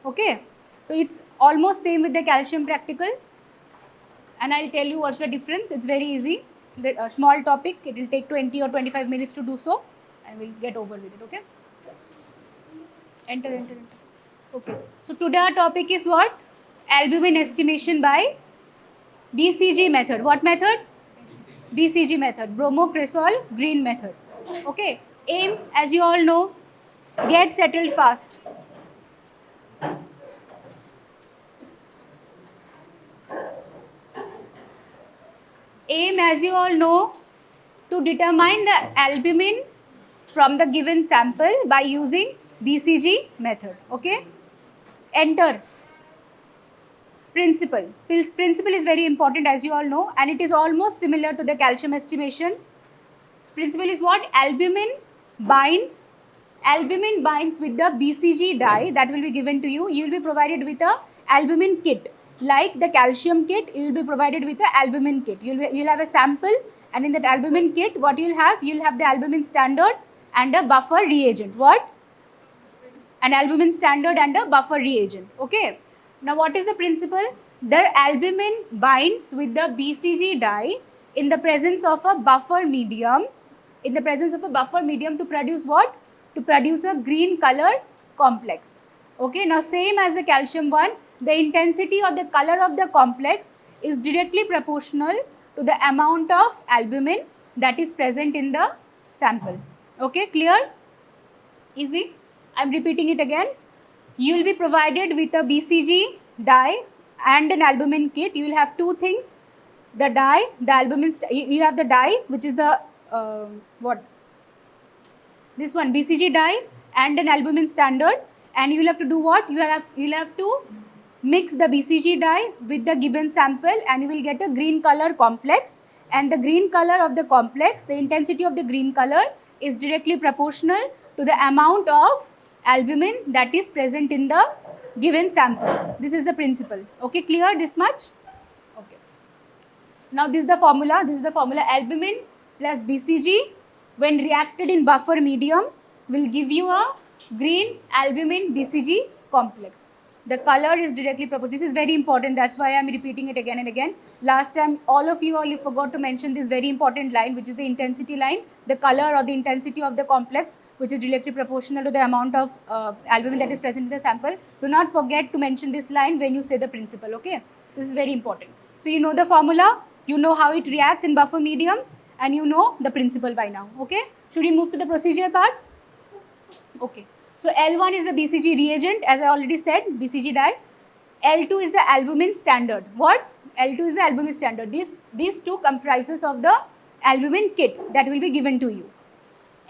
Okay, so it's almost same with the calcium practical, and I'll tell you what's the difference. It's very easy. A small topic, it will take 20 or 25 minutes to do so, and we'll get over with it. Okay, enter. Okay, so today our topic is what? Albumin estimation by BCG method. What method? BCG method, bromocresol green method. Okay, aim, as you all know, get settled fast. Aim, as you all know, to determine the albumin from the given sample by using BCG method. Okay, enter. Principle. Principle is very important, as you all know, and it is almost similar to the calcium estimation. Principle is what? Binds albumin binds with the BCG dye that will be given to you. You will be provided with a albumin kit. Like the calcium kit, you will be provided with a albumin kit. You'll have a sample, and in that albumin kit, what you'll have? You'll have the albumin standard and a buffer reagent. What? An albumin standard and a buffer reagent. Okay. Now what is the principle? The albumin binds with the BCG dye in the presence of a buffer medium. In the presence of a buffer medium to produce what? To produce a green color complex. Okay. Now same as the calcium one, the intensity of the color of the complex is directly proportional to the amount of albumin that is present in the sample. Okay. Clear? Easy? I'm repeating it again. You will be provided with a BCG dye and an albumin kit. You will have two things: the dye, the albumin. You have the dye, which is the what? This one, BCG dye and an albumin standard. And you will have to do what? You will have to mix the BCG dye with the given sample, and you will get a green color complex. And the green color of the complex, the intensity of the green color is directly proportional to the amount of albumin that is present in the given sample. This is the principle. Okay, clear this much? Okay. Now this is the formula. This is the formula: albumin plus BCG when reacted in buffer medium will give you a green albumin BCG complex. The color is directly proportional. This is very important. That's why I am repeating it again and again. Last time, all of you forgot to mention this very important line, which is the intensity line, the color or the intensity of the complex, which is directly proportional to the amount of albumin that is present in the sample. Do not forget to mention this line when you say the principle, okay? This is very important. So you know the formula, you know how it reacts in buffer medium, and you know the principle by now, okay? Should we move to the procedure part? Okay. So L1 is the BCG reagent, as I already said, BCG dye. L2 is the albumin standard. What? L2 is the albumin standard. These two comprises of the albumin kit that will be given to you.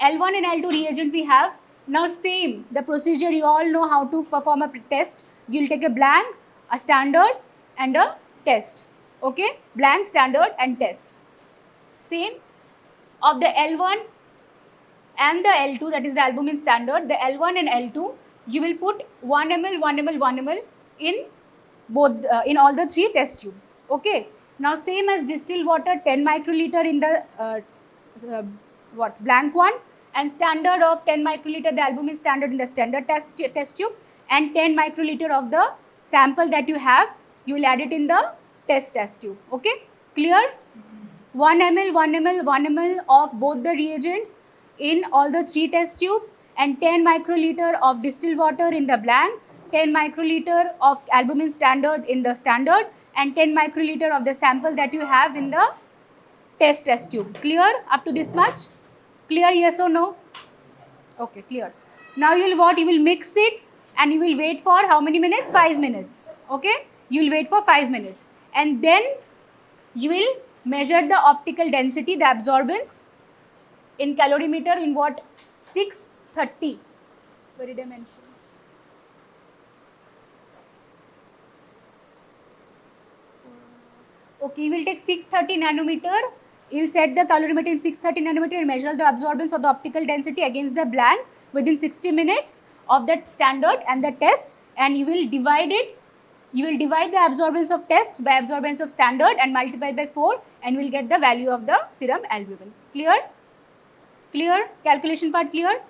L1 and L2 reagent we have. Now same, the procedure you all know how to perform a test. You will take a blank, a standard and a test. Okay? Blank, standard and test. Same of the L1 and the L2, that is the albumin standard, the L1 and L2, you will put 1 ml, 1 ml, 1 ml in both, in all the three test tubes. Okay. Now same as distilled water, 10 microliter in the blank one, and standard of 10 microliter, the albumin standard in the standard test tube, and 10 microliter of the sample that you have, you will add it in the test tube. Okay. Clear? 1 ml, 1 ml, 1 ml of both the reagents in all the three test tubes, and 10 microliter of distilled water in the blank, 10 microliter of albumin standard in the standard, and 10 microliter of the sample that you have in the test tube. Clear up to this much? Clear, yes or no? Okay, clear. Now you will what? You will mix it and you will wait for how many minutes? 5 minutes. Okay, you will wait for 5 minutes, and then you will measure the optical density, the absorbance, in calorimeter in what? 630. Where did I mention? Okay, you will take 630 nanometer. You will set the calorimeter in 630 nanometer and measure the absorbance of the optical density against the blank within 60 minutes of that standard and the test, and you will divide it. You will divide the absorbance of test by absorbance of standard and multiply by 4, and you will get the value of the serum albumin. Clear? Clear? Calculation part clear?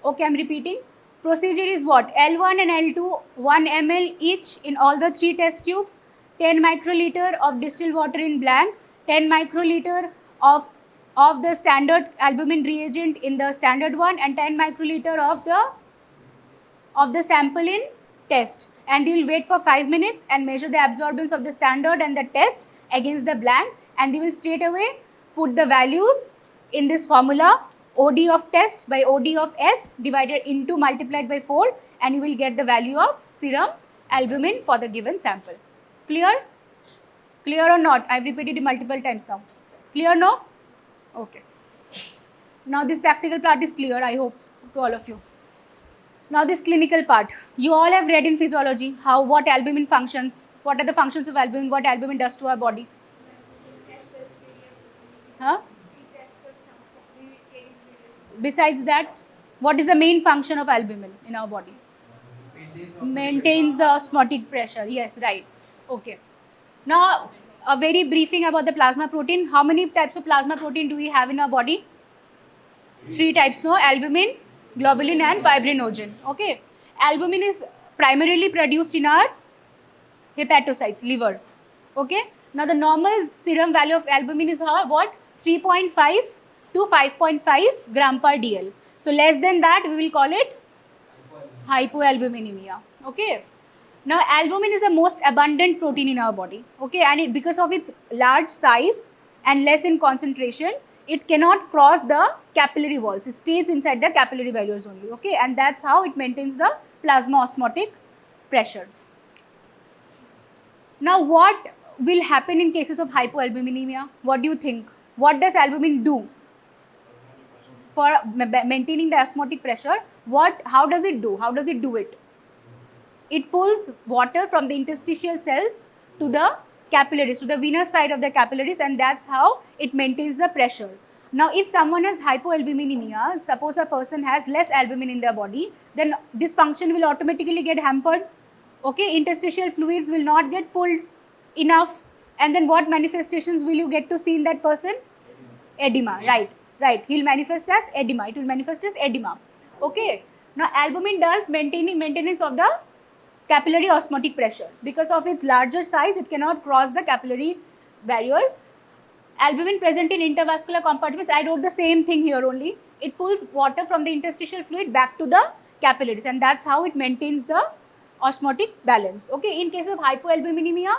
Okay, I am repeating. Procedure is what? L1 and L2, 1 ml each in all the 3 test tubes, 10 microliter of distilled water in blank, 10 microliter of the standard albumin reagent in the standard one, and 10 microliter of the sample in test. And you will wait for 5 minutes and measure the absorbance of the standard and the test against the blank, and you will straight away put the values in this formula, OD of test by OD of S divided into multiplied by 4, and you will get the value of serum albumin for the given sample. Clear? Clear or not? I have repeated it multiple times now. Clear, no? Okay. Now this practical part is clear, I hope, to all of you. Now this clinical part. You all have read in physiology what albumin functions. What are the functions of albumin? What albumin does to our body? Huh? Besides that, what is the main function of albumin in our body? Maintains the osmotic pressure. Yes, right. Okay. Now, a very briefing about the plasma protein. How many types of plasma protein do we have in our body? 3 types, no? Albumin, globulin and fibrinogen. Okay. Albumin is primarily produced in our hepatocytes, liver. Okay. Now, the normal serum value of albumin is what? 3.5 to 5.5 gram per dl. So, less than that, we will call it hypoalbuminemia. Okay. Now, albumin is the most abundant protein in our body. Okay. And because of its large size and less in concentration, it cannot cross the capillary walls. It stays inside the capillary barriers only. Okay. And that's how it maintains the plasma osmotic pressure. Now, what will happen in cases of hypoalbuminemia? What do you think? What does albumin do for maintaining the osmotic pressure? How does it do? How does it do it? It pulls water from the interstitial cells to the capillaries, to the venous side of the capillaries, and that's how it maintains the pressure. Now, if someone has hypoalbuminemia, suppose a person has less albumin in their body, then this function will automatically get hampered. Okay, interstitial fluids will not get pulled enough, and then what manifestations will you get to see in that person? Edema, right. He'll manifest as edema. It will manifest as edema. Okay. Now, albumin does maintenance of the capillary osmotic pressure. Because of its larger size, it cannot cross the capillary barrier. Albumin present in intravascular compartments, I wrote the same thing here only. It pulls water from the interstitial fluid back to the capillaries, and that's how it maintains the osmotic balance. Okay, in case of hypoalbuminemia,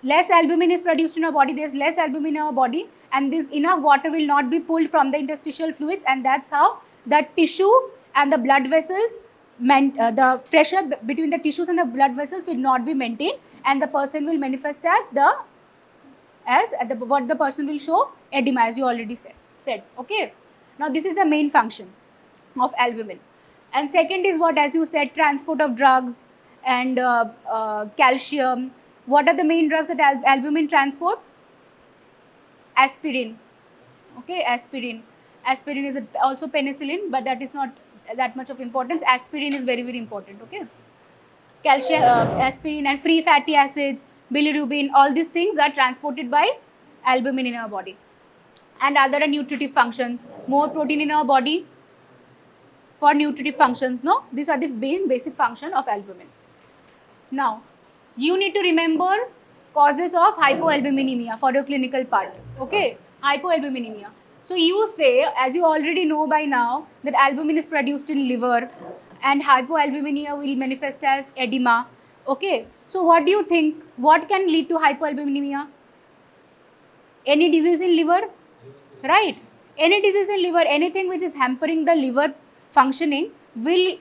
less albumin is produced in our body, there is less albumin in our body, and this enough water will not be pulled from the interstitial fluids, and that's how the tissue and the blood vessels, the pressure between the tissues and the blood vessels will not be maintained, and the person will manifest as what the person will show, edema, as you already said. Okay. Now this is the main function of albumin. And second is what, as you said, transport of drugs and calcium. What are the main drugs that albumin transport? Aspirin. Okay, aspirin. Aspirin is also penicillin, but that is not that much of importance. Aspirin is very, very important. Okay. Calcium, aspirin and free fatty acids, bilirubin, all these things are transported by albumin in our body. And other nutritive functions, more protein in our body for nutritive functions, no? These are the basic function of albumin. Now, you need to remember causes of hypoalbuminemia for your clinical part. Okay, hypoalbuminemia. So you say, as you already know by now, that albumin is produced in liver and hypoalbuminemia will manifest as edema. Okay, so what do you think? What can lead to hypoalbuminemia? Any disease in liver? Right. Any disease in liver, anything which is hampering the liver functioning will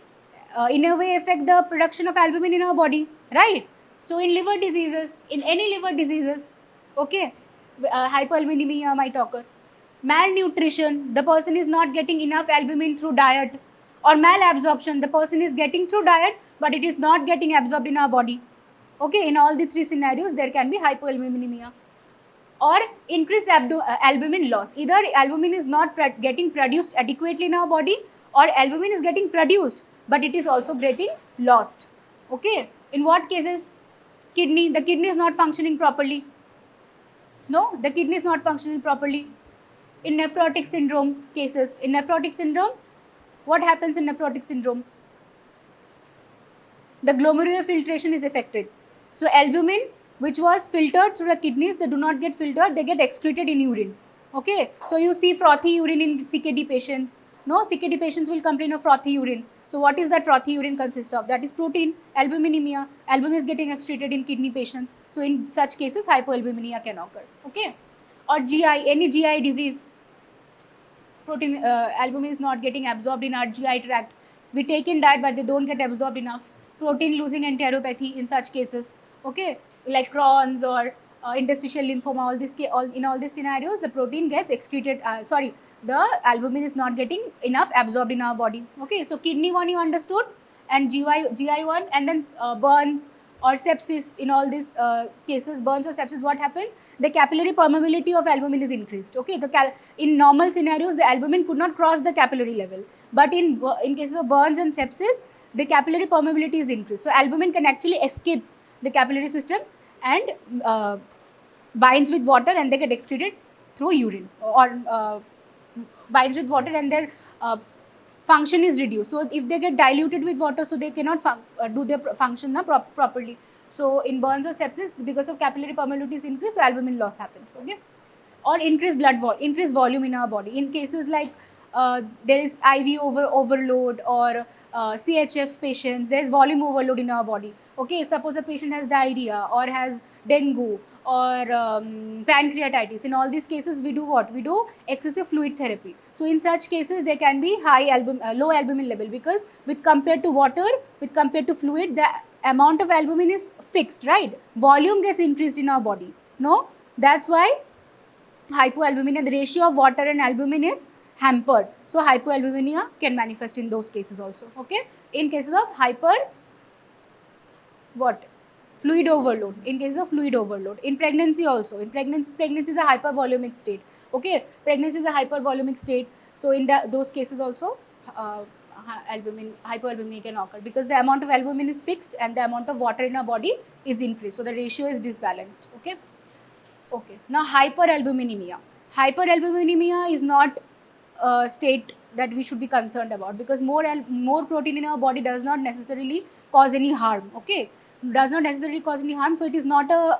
in a way affect the production of albumin in our body. Right. So in liver diseases, in any liver diseases, okay, hypoalbuminemia might occur. Malnutrition, the person is not getting enough albumin through diet, or malabsorption, the person is getting through diet but it is not getting absorbed in our body. Okay, in all the three scenarios there can be hypoalbuminemia. Or increased albumin loss. Either albumin is not getting produced adequately in our body, or albumin is getting produced but it is also getting lost. Okay, in what cases? Kidney, the kidney is not functioning properly. No, the kidney is not functioning properly. In nephrotic syndrome cases, in nephrotic syndrome, what happens in nephrotic syndrome? the glomerular filtration is affected. So albumin, which was filtered through the kidneys, they do not get filtered, they get excreted in urine. Okay, so you see frothy urine in CKD patients. No, CKD patients will complain of frothy urine. So what is that frothy urine consist of? That is protein, albuminemia. Albumin is getting excreted in kidney patients. So in such cases, hypoalbuminemia can occur. Okay, or GI, any GI disease, protein albumin is not getting absorbed in our GI tract. We take in diet, but they don't get absorbed enough. Protein losing enteropathy in such cases. Okay, like Crohn's or interstitial lymphoma. In all these scenarios, the protein gets excreted. The albumin is not getting enough absorbed in our body. Okay, so kidney one you understood, and GI one, and then burns or sepsis. In all these cases, burns or sepsis, what happens? The capillary permeability of albumin is increased. Okay, in normal scenarios, the albumin could not cross the capillary level, but in cases of burns and sepsis, the capillary permeability is increased. So albumin can actually escape the capillary system and binds with water, and they get excreted through urine, or binds with water, and their function is reduced. So if they get diluted with water, so they cannot do their function properly. So in burns or sepsis, because of capillary permeability is increased, so albumin loss happens. Okay, or increased volume in our body. In cases like there is IV overload, or CHF patients, there is volume overload in our body. Okay, suppose a patient has diarrhea or has dengue or pancreatitis. In all these cases, we do what? We do excessive fluid therapy. So in such cases, there can be low albumin level, because with compared to water, with compared to fluid, the amount of albumin is fixed, right? Volume gets increased in our body. No, that's why hypoalbuminemia, the ratio of water and albumin is hampered. So hypoalbuminemia can manifest in those cases also. Okay, in cases of fluid overload. In cases of fluid overload, in pregnancy also. In pregnancy is a hypervolumic state. Okay, pregnancy is a hypervolumic state. So in those cases also, hypoalbuminemia can occur, because the amount of albumin is fixed and the amount of water in our body is increased. So the ratio is disbalanced. Okay. Okay. Now hyperalbuminemia. Hyperalbuminemia is not a state that we should be concerned about, because more protein in our body does not necessarily cause any harm. Okay, does not necessarily cause any harm. So it is not a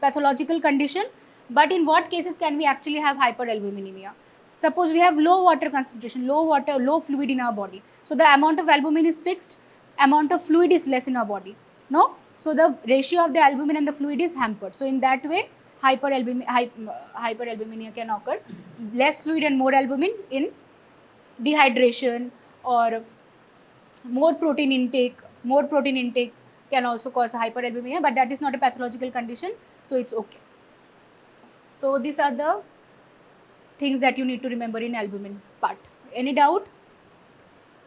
pathological condition. But in what cases can we actually have hyperalbuminemia? Suppose we have low water concentration, low fluid in our body. So the amount of albumin is fixed, amount of fluid is less in our body. No, so the ratio of the albumin and the fluid is hampered. So in that way, hyperalbuminemia can occur. Less fluid and more albumin in dehydration, or more protein intake can also cause hyperalbuminemia, but that is not a pathological condition, so it's okay. So these are the things that you need to remember in albumin part. Any doubt?